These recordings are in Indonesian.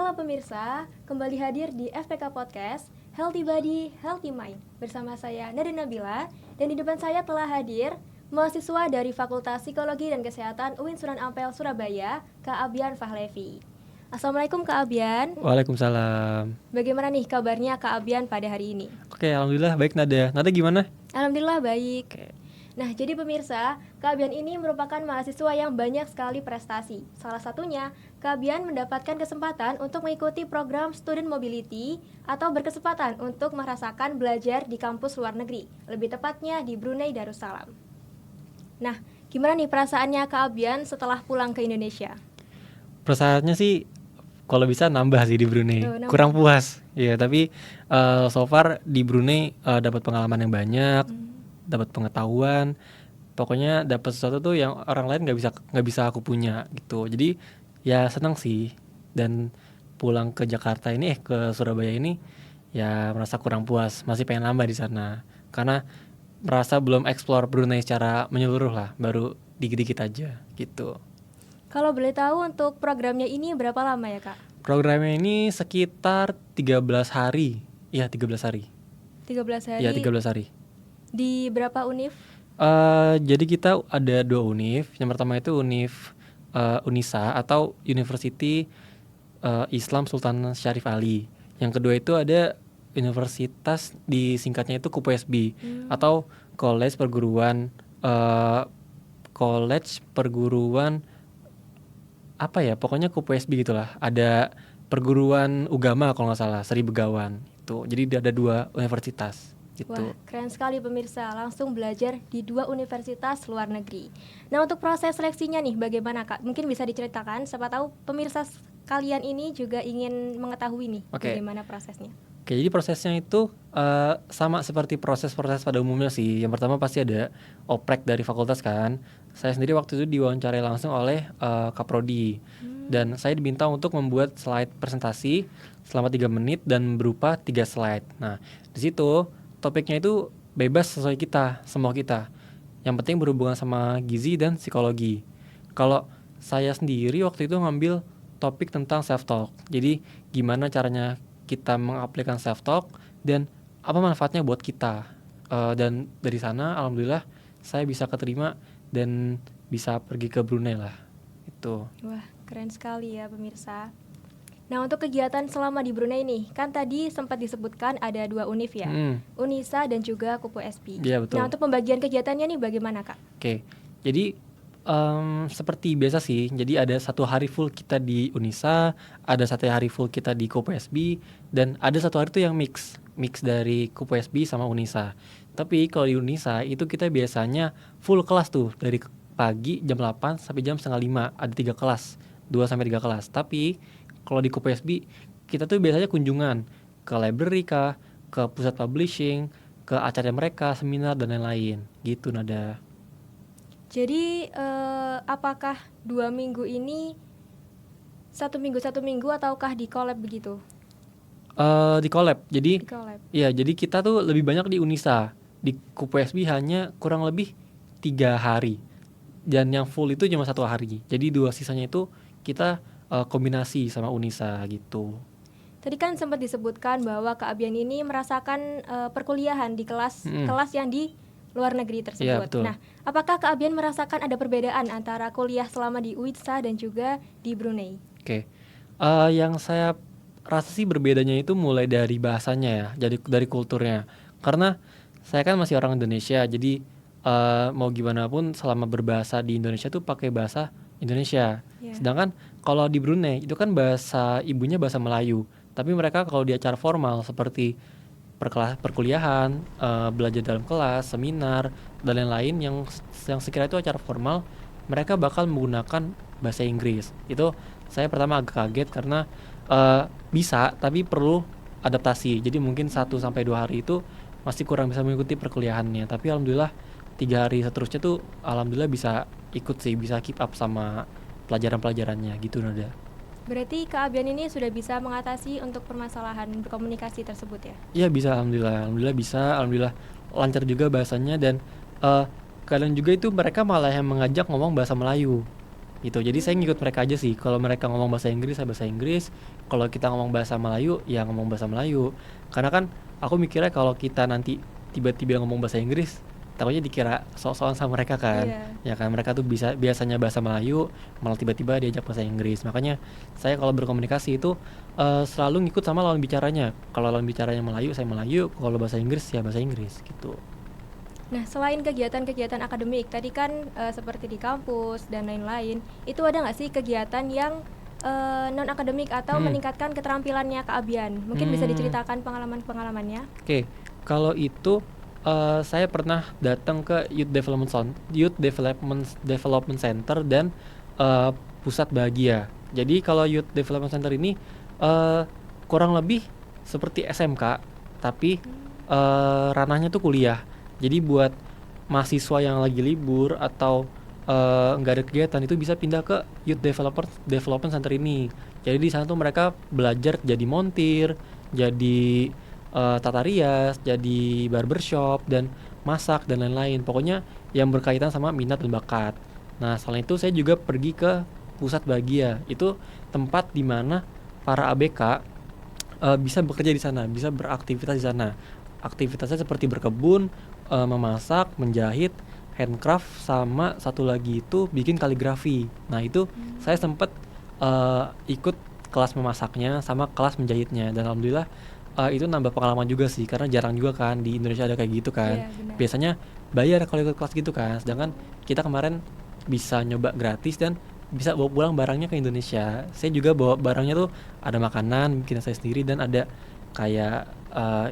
Halo pemirsa, kembali hadir di FPK Podcast Healthy Body, Healthy Mind bersama saya Nadine Nabila, dan di depan saya telah hadir mahasiswa dari Fakultas Psikologi dan Kesehatan UIN Sunan Ampel, Surabaya, Kak Abian Fahlevi. Assalamualaikum Kak Abian. Waalaikumsalam. Bagaimana nih kabarnya Kak Abian pada hari ini? Oke, alhamdulillah baik Nada. Nada gimana? Alhamdulillah baik. Oke. Nah, jadi pemirsa, Kak Abian ini merupakan mahasiswa yang banyak sekali prestasi. Salah satunya, Kak Abian mendapatkan kesempatan untuk mengikuti program Student Mobility atau berkesempatan untuk merasakan belajar di kampus luar negeri, lebih tepatnya di Brunei Darussalam. Nah, gimana nih perasaannya Kak Abian setelah pulang ke Indonesia? Perasaannya sih kalau bisa nambah sih di Brunei. Nambah. Kurang puas. Ya, tapi so far di Brunei dapat pengalaman yang banyak, dapat pengetahuan. Pokoknya dapat sesuatu tuh yang orang lain nggak bisa aku punya gitu. Jadi ya senang sih. Dan pulang ke Jakarta ini ke Surabaya ini ya merasa kurang puas, masih pengen nambah di sana. Karena merasa belum explore Brunei secara menyeluruh lah, baru dikit-dikit aja gitu. Kalau boleh tahu untuk programnya ini berapa lama ya Kak? Programnya ini sekitar 13 hari. Iya, 13 hari. 13 hari? Iya, 13 hari. Di berapa univ? Jadi kita ada 2 univ. Yang pertama itu univ Unisa atau University Islam Sultan Syarif Ali. Yang kedua itu ada universitas, disingkatnya itu KUPSB atau College Perguruan apa ya, pokoknya KUPSB gitulah. Ada perguruan ugama kalau nggak salah, Sri Begawan itu. Jadi ada 2 universitas gitu. Wah, keren sekali pemirsa, langsung belajar di 2 universitas luar negeri. Nah, untuk proses seleksinya nih bagaimana Kak? Mungkin bisa diceritakan, siapa tahu pemirsa kalian ini juga ingin mengetahui nih bagaimana prosesnya. Oke, jadi prosesnya itu sama seperti proses-proses pada umumnya sih. Yang pertama pasti ada oprek dari fakultas kan. Saya sendiri waktu itu diwawancarai langsung oleh Kaprodi. Dan saya diminta untuk membuat slide presentasi selama 3 menit dan berupa 3 slide. Nah, di situ topiknya itu bebas sesuai kita, semua kita. Yang penting berhubungan sama gizi dan psikologi. Kalau saya sendiri waktu itu ngambil topik tentang self-talk. Jadi gimana caranya kita mengaplikasikan self-talk dan apa manfaatnya buat kita. Dan dari sana alhamdulillah saya bisa keterima dan bisa pergi ke Brunei lah. Itu. Wah, keren sekali ya pemirsa. Nah, untuk kegiatan selama di Brunei nih, kan tadi sempat disebutkan ada 2 univ ya, Unisa dan juga KUPSB. Iya, betul. Nah, untuk pembagian kegiatannya nih bagaimana Kak? Oke, jadi seperti biasa sih, jadi ada 1 hari full kita di Unisa, ada 1 hari full kita di KUPSB, dan ada 1 hari tuh yang mix dari KUPSB sama Unisa. Tapi kalau di Unisa itu kita biasanya full kelas tuh, dari pagi jam 8 sampai jam setengah 5, ada 3 kelas, 2-3 kelas. Tapi kalau di KUPSB kita tuh biasanya kunjungan ke library kah, ke pusat publishing, ke acara mereka, seminar dan lain-lain gitu Nada. Jadi apakah 2 minggu ini 1 minggu ataukah di collab begitu? Di collab. Jadi Di collab. Iya, jadi kita tuh lebih banyak di Unisa. Di KUPSB hanya kurang lebih 3 hari. Dan yang full itu cuma 1 hari. Jadi 2 sisanya itu kita kombinasi sama Unisa gitu. Tadi kan sempat disebutkan bahwa Kak Abian ini merasakan perkuliahan di kelas yang di luar negeri tersebut. Ya, betul. Nah, apakah Kak Abian merasakan ada perbedaan antara kuliah selama di UITSA dan juga di Brunei? Oke. Yang saya rasa sih berbedanya itu mulai dari bahasanya ya, jadi dari kulturnya. Karena saya kan masih orang Indonesia, jadi mau gimana pun selama berbahasa di Indonesia tuh pakai bahasa Indonesia. Yeah. Sedangkan kalau di Brunei itu kan bahasa ibunya bahasa Melayu. Tapi mereka kalau di acara formal seperti perkuliahan, belajar dalam kelas, seminar, dan lain-lain yang sekira itu acara formal, mereka bakal menggunakan bahasa Inggris. Itu saya pertama agak kaget karena bisa, tapi perlu adaptasi. Jadi mungkin 1-2 hari itu masih kurang bisa mengikuti perkuliahannya. Tapi alhamdulillah 3 hari seterusnya tuh alhamdulillah bisa ikut sih, bisa keep up sama pelajaran-pelajarannya gitu Nada. Berarti Kak Abian ini sudah bisa mengatasi untuk permasalahan berkomunikasi tersebut ya? Iya bisa, alhamdulillah bisa, alhamdulillah lancar juga bahasanya. Dan kadang juga itu mereka malah yang mengajak ngomong bahasa Melayu. gitu. Jadi saya ngikut mereka aja sih. Kalau mereka ngomong bahasa Inggris, saya bahasa Inggris. Kalau kita ngomong bahasa Melayu, ya ngomong bahasa Melayu. Karena kan aku mikirnya kalau kita nanti tiba-tiba ngomong bahasa Inggris, takutnya dikira sok-sokan sama mereka kan. Iya. Ya kan mereka tuh biasanya bahasa Melayu, malah tiba-tiba diajak bahasa Inggris. Makanya saya kalau berkomunikasi itu selalu ngikut sama lawan bicaranya. Kalau lawan bicaranya Melayu, saya Melayu. Kalau bahasa Inggris, ya bahasa Inggris gitu. Nah, selain kegiatan-kegiatan akademik, tadi kan seperti di kampus dan lain-lain, itu ada nggak sih kegiatan yang non-akademik atau meningkatkan keterampilannya Kak Abian? Mungkin bisa diceritakan pengalaman-pengalamannya? Oke, kalau itu saya pernah datang ke Youth Development Center dan Pusat Bahagia. Jadi kalau Youth Development Center ini kurang lebih seperti SMK, tapi ranahnya tuh kuliah. Jadi buat mahasiswa yang lagi libur atau nggak ada kegiatan itu bisa pindah ke Youth Development Center ini. Jadi di sana tuh mereka belajar jadi montir, jadi tata rias, jadi barbershop dan masak dan lain-lain. Pokoknya yang berkaitan sama minat dan bakat. Nah, selain itu saya juga pergi ke Pusat Bahagia. Itu tempat di mana para ABK bisa bekerja di sana, bisa beraktivitas di sana. Aktivitasnya seperti berkebun, memasak, menjahit, handcraft, sama satu lagi itu bikin kaligrafi. Nah itu saya sempat ikut kelas memasaknya sama kelas menjahitnya, dan alhamdulillah itu nambah pengalaman juga sih, karena jarang juga kan di Indonesia ada kayak gitu kan. Iya, benar. Biasanya bayar kalau ikut kelas gitu kan, sedangkan kita kemarin bisa nyoba gratis dan bisa bawa pulang barangnya ke Indonesia. Saya juga bawa barangnya tuh ada makanan bikin saya sendiri, dan ada kayak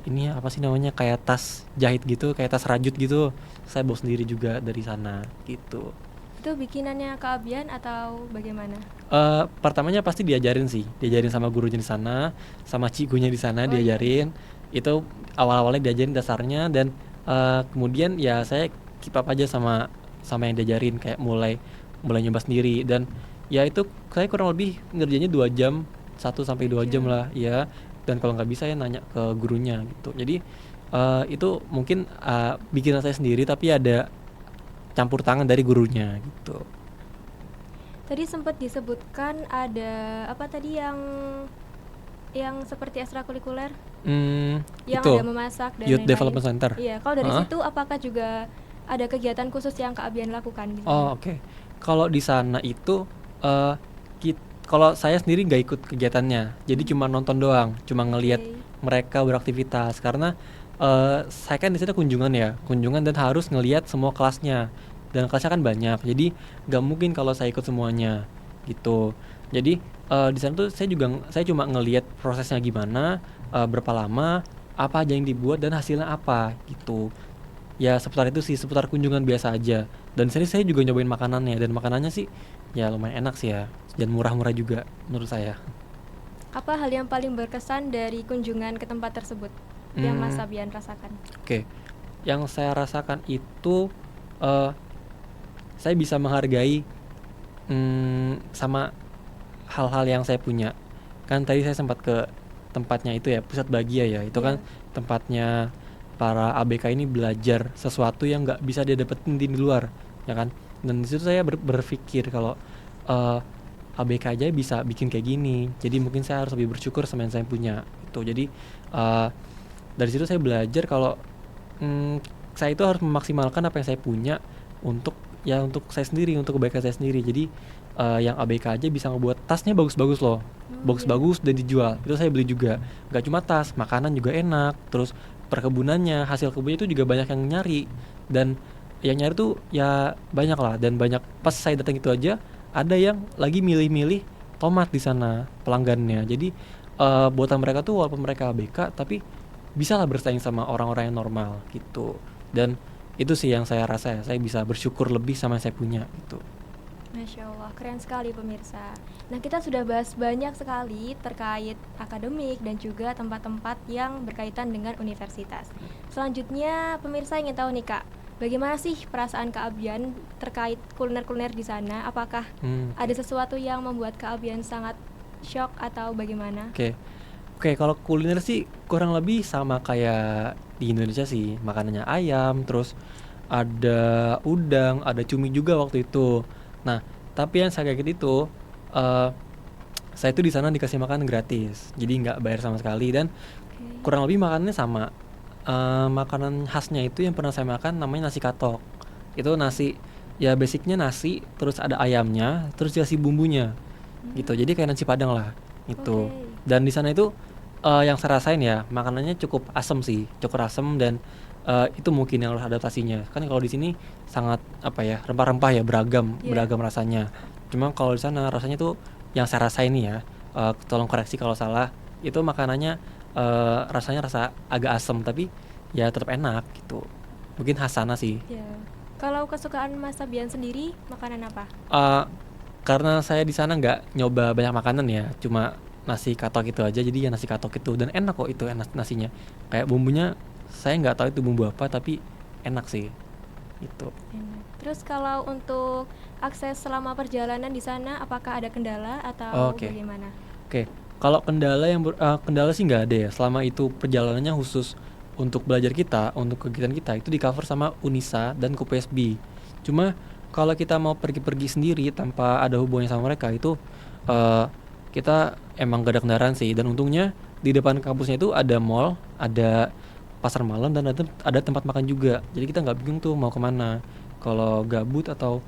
ini apa sih namanya, kayak tas jahit gitu, kayak tas rajut gitu, saya bawa sendiri juga dari sana gitu. Itu bikinannya Kak Abian atau bagaimana? Pertamanya pasti diajarin sama gurunya di sana, sama cigunya di sana diajarin. Itu awal-awalnya diajarin dasarnya, dan kemudian ya saya keep up aja sama yang diajarin, kayak mulai nyoba sendiri. Dan ya itu saya kurang lebih ngerjainnya 2 jam, 1-2 jam lah ya. Dan kalau nggak bisa ya nanya ke gurunya gitu. Jadi itu mungkin bikinan saya sendiri tapi ada campur tangan dari gurunya gitu. Tadi sempat disebutkan ada apa tadi yang seperti ekstrakurikuler, yang Itu ada memasak dan Youth lain-lain. Development Center. Iya, kalau dari situ apakah juga ada kegiatan khusus yang Kak Abian lakukan di sana? Oh, oke. Kalau di sana itu kalau saya sendiri nggak ikut kegiatannya, jadi cuma nonton doang, cuma ngelihat mereka beraktivitas. Karena saya kan di sana kunjungan dan harus ngelihat semua kelasnya, dan kelasnya kan banyak, jadi nggak mungkin kalau saya ikut semuanya gitu. Jadi di sana tuh saya cuma ngelihat prosesnya gimana, berapa lama, apa aja yang dibuat dan hasilnya apa gitu. Ya seputar itu sih, seputar kunjungan biasa aja. Dan di sini saya juga nyobain makanannya, dan makanannya sih ya lumayan enak sih ya, dan murah-murah juga menurut saya. Apa hal yang paling berkesan dari kunjungan ke tempat tersebut yang Mas Abian rasakan? Oke, yang saya rasakan itu saya bisa menghargai sama hal-hal yang saya punya. Kan tadi saya sempat ke tempatnya itu ya, Pusat Bahagia ya. Itu kan tempatnya para ABK ini belajar sesuatu yang nggak bisa dia dapetin di luar, ya kan. Dan di situ saya berpikir kalau ABK aja bisa bikin kayak gini, jadi mungkin saya harus lebih bersyukur sama yang saya punya itu. Jadi dari situ saya belajar kalau saya itu harus memaksimalkan apa yang saya punya untuk saya sendiri, untuk kebaikan saya sendiri. Jadi yang ABK aja bisa ngebuat tasnya bagus-bagus loh, bagus-bagus dan dijual. Itu saya beli juga. Gak cuma tas, makanan juga enak. Terus perkebunannya, hasil kebunnya itu juga banyak yang nyari, dan yang nyari tuh ya banyak lah, dan banyak. Pas saya datang itu aja ada yang lagi milih-milih tomat di sana pelanggannya. Jadi buatan mereka tuh walaupun mereka ABK tapi bisa lah bersaing sama orang-orang yang normal gitu. Dan itu sih yang saya rasa ya, saya bisa bersyukur lebih sama yang saya punya gitu. Masya Allah, keren sekali pemirsa. Nah, kita sudah bahas banyak sekali terkait akademik dan juga tempat-tempat yang berkaitan dengan universitas. Selanjutnya, pemirsa ingin tahu nih Kak, bagaimana sih perasaan Kak Abian terkait kuliner-kuliner di sana? Apakah ada sesuatu yang membuat Kak Abian sangat shock atau bagaimana? Oke, kalau kuliner sih kurang lebih sama kayak di Indonesia sih. Makanannya ayam, terus ada udang, ada cumi juga waktu itu. Nah, Tapi yang saya kaget itu, eh, saya itu di sana dikasih makan gratis, jadi nggak bayar sama sekali dan Oke. kurang lebih makanannya sama. Makanan khasnya itu yang pernah saya makan namanya nasi katok. Itu nasi, ya basicnya nasi, terus ada ayamnya, terus dikasih bumbunya, gitu. Jadi kayak nasi Padang lah, itu. Oke. Dan di sana itu yang saya rasain ya makanannya cukup asem sih, cukup asem dan itu mungkin yang harus adaptasinya. Kan kalau di sini sangat apa ya rempah-rempah ya beragam, Iya. beragam rasanya. Cuma kalau di sana rasanya tuh yang saya rasain nih ya, tolong koreksi kalau salah. Itu makanannya rasanya rasa agak asem tapi ya tetap enak gitu. Mungkin khas sana sih. Ya. Kalau kesukaan Mas Sabian sendiri, makanan apa? Eh, karena saya di sana nggak nyoba banyak makanan ya, cuma nasi katok itu aja. Jadi ya nasi katok itu dan enak kok itu enak nasinya. Kayak bumbunya saya nggak tahu itu bumbu apa tapi enak sih. Itu. Enak. Terus kalau untuk akses selama perjalanan di sana, apakah ada kendala atau Oke. bagaimana? Oke, kalau kendala sih nggak ada ya. Selama itu perjalanannya khusus untuk belajar kita, untuk kegiatan kita itu di cover sama Unisa dan KPSB. Cuma kalau kita mau pergi-pergi sendiri tanpa ada hubungannya sama mereka itu eh, kita emang gak ada kendaraan sih. Dan untungnya di depan kampusnya itu ada mall, ada pasar malam dan ada tempat makan juga. Jadi kita nggak bingung tuh mau kemana. Kalau gabut atau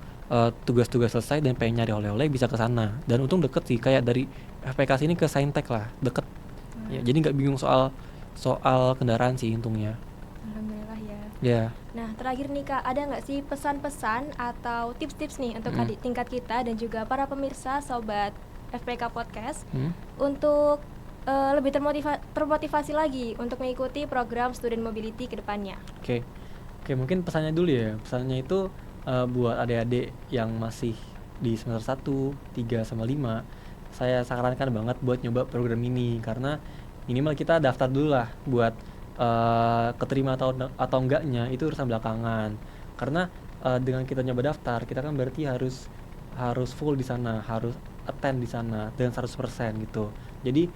tugas-tugas selesai dan pengen nyari oleh-oleh bisa ke sana. Dan untung deket sih, kayak dari FPK sini ke Saintek lah, deket. Ya, Wah, jadi nggak bingung soal soal kendaraan sih untungnya. alhamdulillah ya. Ya. Nah, terakhir nih Kak, ada nggak sih pesan-pesan atau tips-tips nih untuk adik tingkat kita dan juga para pemirsa Sobat FPK Podcast Hmm? untuk lebih termotivasi lagi untuk mengikuti program Student Mobility ke depannya? Oke. Oke, mungkin pesannya dulu ya. Pesannya itu buat adik-adik yang masih di semester 1, 3 sama 5. Saya sarankan banget buat nyoba program ini karena minimal kita daftar dulu lah buat keterima atau enggaknya itu urusan belakangan. Karena dengan kita nyoba daftar, kita kan berarti harus harus full di sana, harus attend di sana dengan 100% gitu. Jadi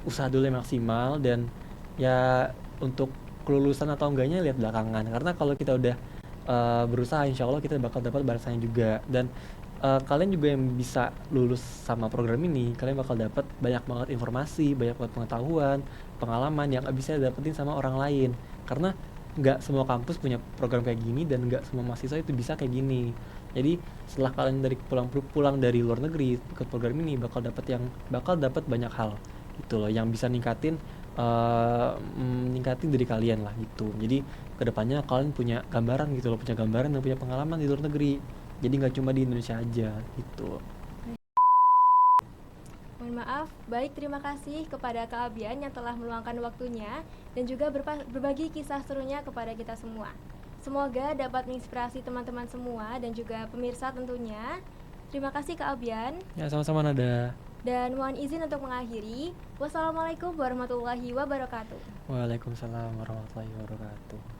usaha dulu yang maksimal dan ya untuk kelulusan atau enggaknya lihat belakangan karena kalau kita udah berusaha insya Allah kita bakal dapat balasannya juga dan kalian juga yang bisa lulus sama program ini kalian bakal dapat banyak banget informasi banyak banget pengetahuan pengalaman yang nggak bisa dapetin sama orang lain karena nggak semua kampus punya program kayak gini dan nggak semua mahasiswa itu bisa kayak gini jadi setelah kalian dari pulang dari luar negeri ikut program ini bakal dapat banyak hal gitu loh yang bisa ningkatin diri kalian lah gitu jadi kedepannya kalian punya gambaran gitu loh punya gambaran dan punya pengalaman di luar negeri jadi nggak cuma di Indonesia aja gitu. Mohon maaf, baik terima kasih kepada Kak Abian yang telah meluangkan waktunya dan juga berbagi kisah serunya kepada kita semua. Semoga dapat menginspirasi teman-teman semua dan juga pemirsa tentunya. Terima kasih Kak Abian. Ya sama-sama Nada. Dan mohon izin untuk mengakhiri. Wassalamualaikum warahmatullahi wabarakatuh. Waalaikumsalam warahmatullahi wabarakatuh.